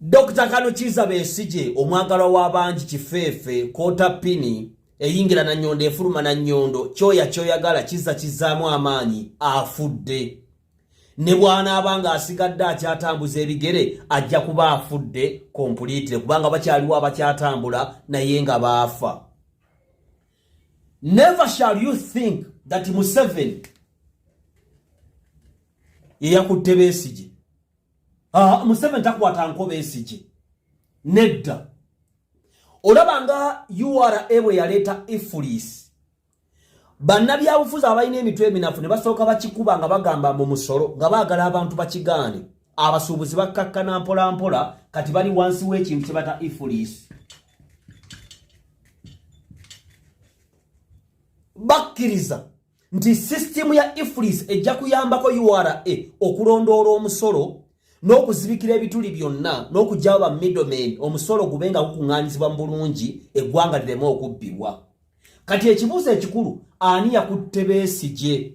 Dr. Kano Chiza Besigye omwagala w'abangi kifeefe kota pini eyingira na nyondo efuluma na nyondo kyoyagala kizaamu amaanyi afudde. Ne bwana abanga asigadde akyatambuza ebigere ajja kuba afudde completely kubanga bakyaliwo abakyatambula naye nga baafa. Never shall you think that Museveni yakutte Besigye. Museveni takwata nko Besigye. Nedda. Olabanga URA bwe yaleeta Ifulis. Bannabyabufuzi abalina emitwe eminafu ne basooka bakikuba nga bagamba mu musolo nga baagala abantu bakigaane. Abasuubuzi bakkakkana mpola mpola kati bali wansi w'ekintu kye bata Ifulis. Bakkiriza nti system ya Ifulis ejja kuyambako URA okulondoola omusolo n'okuzibikira ebituli byonna n'okugyawo ba middlemen omusolo gubenga gukuŋŋaanyizibwa mu bulungi eggwanga lireme okubbibwa. Kati ekibuuzo ekikulu ani yakutte Besigye?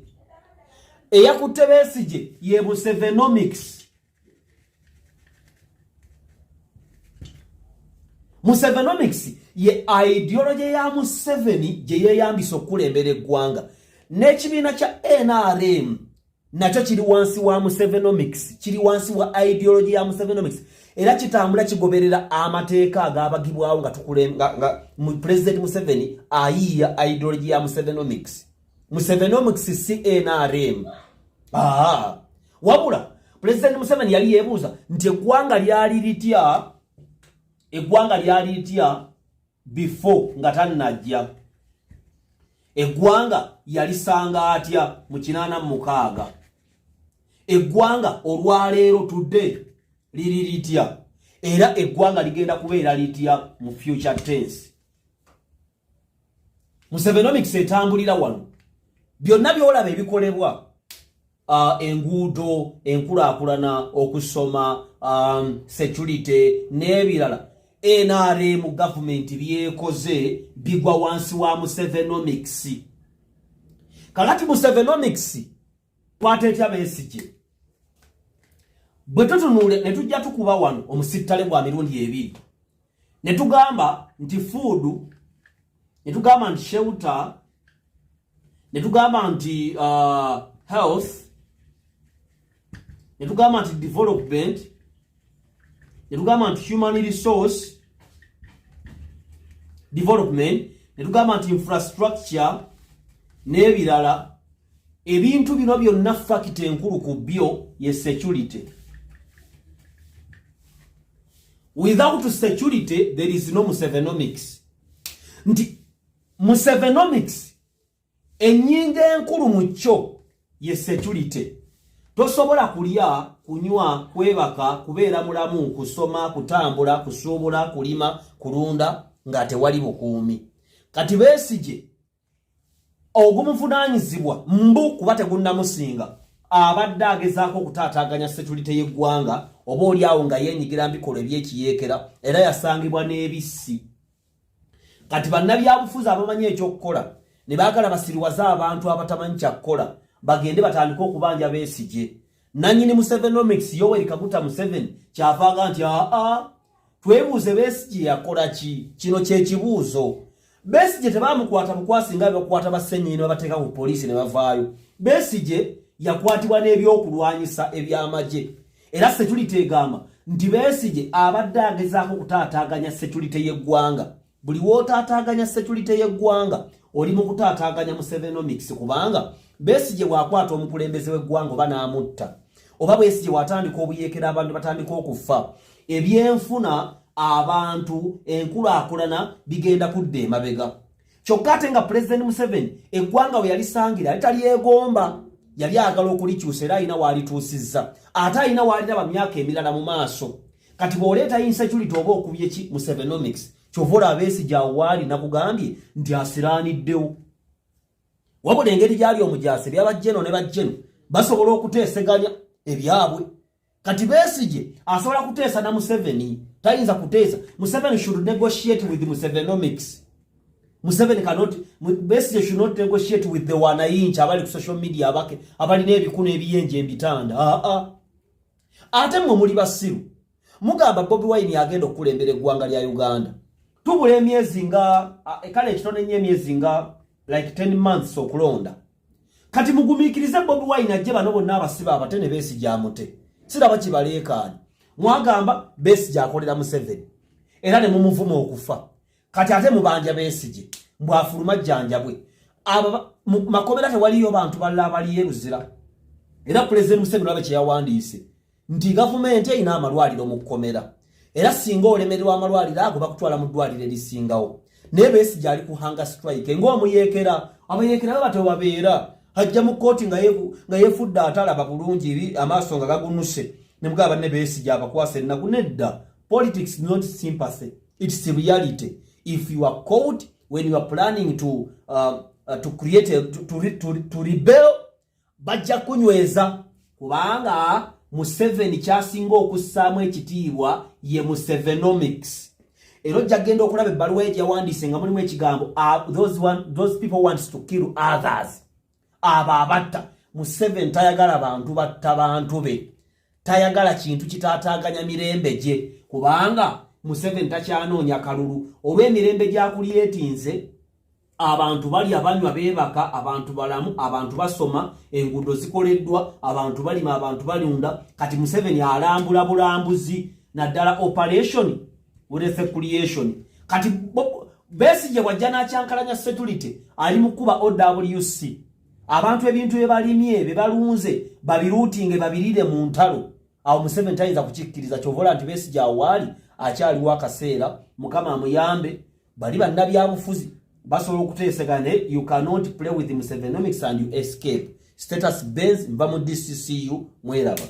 Eyakutte Besigye ye Musevenomics. Musevenomics ye ideology ya Museveni gye yeeyambisa okulembera eggwanga. N'ekibiina kya NRM nakyo kiri wansi wa Musevenomics, kiri wansi wa ideology ya Musevenomics. Era kitambula kigoberera amateeka agabagibwawo nga President Museveni ayiya ideology ya Musevenomics. Musevenomics si NRM. Wabula President Museveni yali yeebuuza nti eggwanga lyali litya before nga tannajja. Eggwanga yalisanga atya mu 86. Eggwanga olwaleero today liri litya. Era eggwanga ligenda kubeera litya mu future tense. Musevenomics etambulira wano. Byonna byolaba ebikolebwa enguudo, enkulaakulana, okusoma, security n'ebirala. NRM government byekoze bigwa wansi wa Musevenomics. Kakati Musevenomics kwatetya Besigye. Bwe tutunule ne tujja tukuba wano omusittale gwa mirundi ebiri. Ne tugamba nti food, ne tugamba nti shelter, ne tugamba nti health, ne tugamba nti development, ne tugamba nti human resource development, ne tugamba nti infrastructure n'ebirala. Ebintu bino byonna fact enkulu ku byo ye security. Without security there is no Musevenomics. Nti Musevenomics ennyinga enkulu mu kyo ye security. Tosobola kulya, kunywa, kwebaka, kubeera mulamu, kusoma, kutambula, kusuubula, kulima, kulunda nga tewali bukuumi. Kati Besigye ogumuvunaanyizibwa mbu kuba tegunnamusinga abadde agezaako okutaataaganya security y'eggwanga oba oliawo nga yeenyigira mbikola ebyekiyeekera era yasangibwa n'ebissi. Kati bannabyabufuzi abamanyi ekyokukola ne baagala basiriwaze abantu abatamanyi kyakukola bagende batandika okubanja Besigye. Nannyini Musevenomics Yoweri Kaguta Museveni kyavaaga nti twebuuze Besigye yakola ki? Kino kye kibuuzo. Besigye tebamukwata bukwasi nga bakwata basenyi ne bateeka ku poliisi ne bavaayo. Besigye yakwatibwa n'ebyokulwanyisa eby'amagye. Era security egamba nti Besigye abadde agezaako okutaataaganya security y'eggwanga. Buli wootaataaganya security y'eggwanga oli mu kutaataaganya Musevenomics kubanga Besigye bw'akwata omukulembeze w'eggwanga oba n'amutta. Oba Besigye bw'atandika obuyeekera abantu batandika okufa. Ebyenfuna abantu enkulaakulana bigenda kudda emabega. Kyokka ate nga President Museveni eggwanga we yalisangira yali talyegomba. Yali agala okulikyusa era alina waalituusizza. Ate alina waaliraba myaka emirala mu maaso. Kati bw'oleeta insecurity oba okubye ki Musevenomics kyova olaba Besigye awo waali nakugambye nti asiraaniddewo. Wabula engeri gyali omujaasi byabajjeno ne bajjeno basobola okuteeseganya ebyabwe. Kati Besigye asobola kuteesa na Museveni. Tayinza kuteesa. Museveni should negotiate with Musevenomics. Besigye should not negotiate with the wanayinchi abali ku social media abali n'ebikunu ebiyenje embitanda. Ate mmwe muli basiru. mugamba Bobi Wine yagenda okulembera eggwanga lya Uganda tubula emyezi nga kale ekitone nnyo emyezi nga like 10 months okulonda kati mugumiikirize Bobi Wine ajje bano bonna abasiba abatene Besigye amute siraba kibaleekaani mwagamba Besigye akolera Museveni era ne mumuvuma okufa kati ate mubanja Besigye mbwafuluma jjanjabwe aba makomera tewaliyo bantu balala bali yeruzira era President Museveni wabe kyeyawandiise nti gavumenti erina amalwaliro mu kkomera era singa olemererwa amalwaliro ago bakutwala mu ddwaliro erisingawo naye Besigye ali ku hunger strike ng'omuyeekera abayeekera bato babeera hajja mu kooti nga yefudde atalaba bulungi amaaso nga gagunuse ne mugaba ne Besigye abakwasa ennaku nedda. Politics not sympathy, it's reality. If you are caught when you are planning to create to rebel bajja kunyweza kubanga Museveni kyasinga okussaamu ekitiibwa ye Musevenomics. Ero jagenda okulaba ebbaluwa yawandiise nga mulimu ekigambo those people wants to kill others. Ababatta Museveni tayagala bantu batta bantu be. Tayagala kintu kitaataaganya mirembe gye kubanga Museveni takyanoonya kalulu olw'emirembe gyakulyetinze abantu bali abanywa beebaka abantu balamu abantu basoma enguudo zikoleddwa abantu balima abantu balunda kati Museveni alambula bulambuzi naddala operation with creation kati Besigye wajja n'akyankalanya security ali mu kuba OWC abantu ebintu ebalimye bebalunze babiruutinge babirire mu ntalo awo Museveni tayinza kukikkiriza kyovola nti Besigye awaali akyaliwo akaseera Mukama amuyambe bali bannabyabufuzi basobola okuteesegana you cannot play with Musevenomics and you escape. Status Benz mva mu DCCU mweraba.